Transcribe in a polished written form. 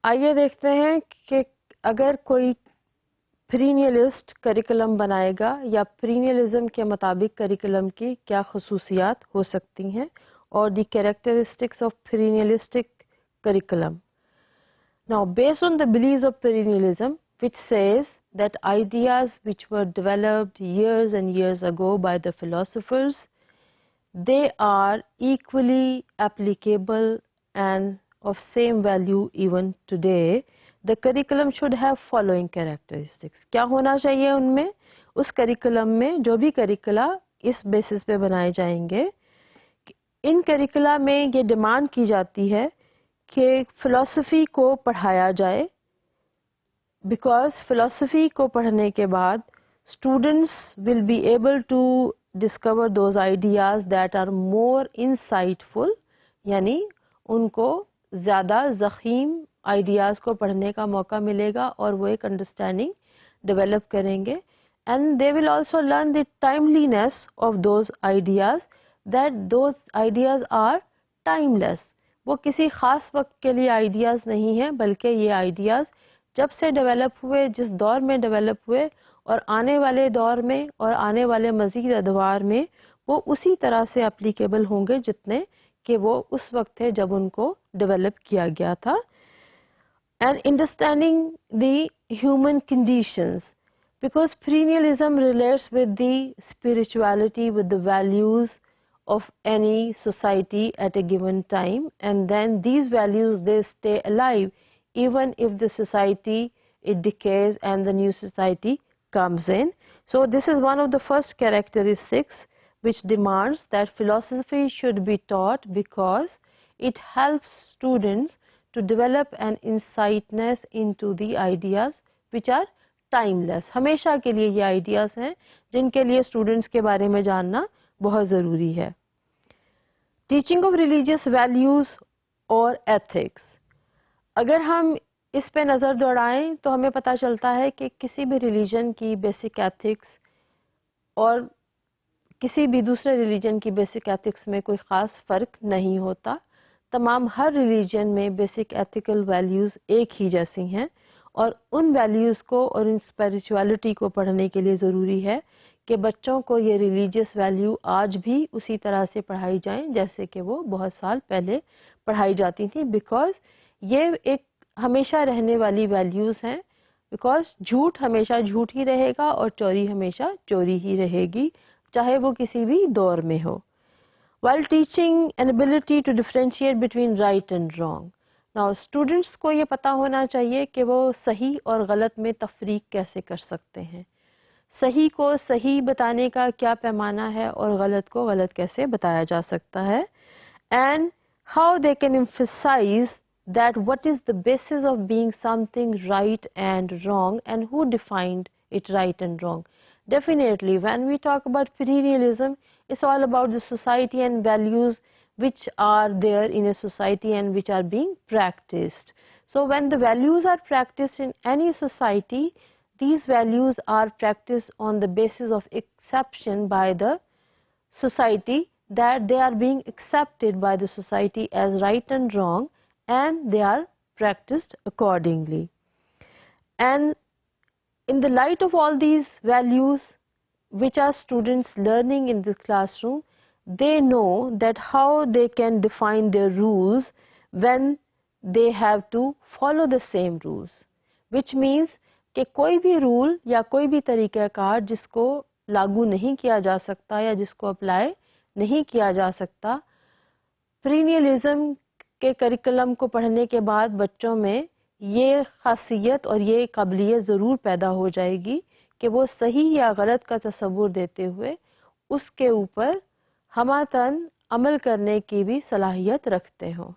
آئیے دیکھتے ہیں کہ اگر کوئی پرینیلسٹ کریکولم بنائے گا یا پرینیلزم کے مطابق کریکولم کی کیا خصوصیات ہو سکتی ہیں اور the characteristics of perennialist curriculum. Now, based on the beliefs of perennialism, which says that ideas which were developed years and years ago by the philosophers, they are equally applicable and of same value even today, the curriculum should have following characteristics. کیا ہونا چاہیے ان میں؟ اس curriculum میں جو بھی curricula اس basis پہ بنائے جائیں گے، ان کریکولا میں یہ ڈیمانڈ کی جاتی ہے کہ فلسفی کو پڑھایا جائے، بیکاز فلسفی کو پڑھنے کے بعد students will be able to discover those ideas that are more insightful, یعنی ان کو زیادہ ضخیم آئیڈیاز کو پڑھنے کا موقع ملے گا اور وہ ایک انڈرسٹینڈنگ ڈیولپ کریں گے. And they will also learn the timelessness of those ideas, that those ideas are timeless. وہ کسی خاص وقت کے لیے آئیڈیاز نہیں ہیں، بلکہ یہ آئیڈیاز جب سے ڈیولپ ہوئے، جس دور میں ڈیولپ ہوئے اور آنے والے دور میں اور آنے والے مزید ادوار میں وہ اسی طرح سے اپلیکیبل ہوں گے جتنے کہ وہ اس وقت تھے جب ان کو ڈیولپ کیا گیا تھا. And understanding the human conditions, because perennialism relates with the spirituality, with the values of any society at a given time, and then these values they stay alive even if the society it decays and the new society comes in. So this is one of the first characteristics which demands that philosophy should be taught, because it helps students to develop an insightness into the ideas which are timeless. ہمیشہ کے لیے یہ ideas ہیں جن کے لیے students کے بارے میں جاننا بہت ضروری ہے. ٹیچنگ آف ریلیجیس ویلیوز اور ایتھکس، اگر ہم اس پہ نظر دوڑائیں تو ہمیں پتہ چلتا ہے کہ کسی بھی ریلیجن کی بیسک ایتھکس اور کسی بھی دوسرے ریلیجن کی بیسک ایتھکس میں کوئی خاص فرق نہیں ہوتا. تمام ہر ریلیجن میں بیسک ایتھیکل ویلیوز ایک ہی جیسی ہیں، اور ان ویلیوز کو اور ان اسپرچویلٹی کو پڑھنے کے لیے ضروری ہے کہ بچوں کو یہ ریلیجیس ویلیو آج بھی اسی طرح سے پڑھائی جائیں جیسے کہ وہ بہت سال پہلے پڑھائی جاتی تھیں، بیکاز یہ ایک ہمیشہ رہنے والی ویلیوز ہیں. بیکاز جھوٹ ہمیشہ جھوٹ ہی رہے گا اور چوری ہمیشہ چوری ہی رہے گی، چاہے وہ کسی بھی دور میں ہو. While teaching an ability to differentiate between right and wrong. Now students کو یہ پتہ ہونا چاہیے کہ وہ صحیح اور غلط میں تفریق کیسے کر سکتے ہیں، صحیح کو صحیح بتانے کا کیا پیمانہ ہے اور غلط کو غلط کیسے بتایا جا سکتا ہے. And how they can emphasize that what is the basis of being something right and wrong and who defined it right and wrong. Definitely when we talk about perennialism, it's all about the society and values which are there in a society and which are being practiced. So when the values are practiced in any society, these values are practiced on the basis of exception by the society, that they are being accepted by the society as right and wrong, and they are practiced accordingly. And in the light of all these values which are students learning in this classroom, they know that how they can define their rules when they have to follow the same rules, which means کہ کوئی بھی role یا کوئی بھی طریقہ کار جس کو لاگو نہیں کیا جا سکتا یا جس کو اپلائی نہیں کیا جا سکتا، پرینیلزم کے کریکولم کو پڑھنے کے بعد بچوں میں یہ خاصیت اور یہ قابلیت ضرور پیدا ہو جائے گی کہ وہ صحیح یا غلط کا تصور دیتے ہوئے اس کے اوپر ہمہ تن عمل کرنے کی بھی صلاحیت رکھتے ہوں.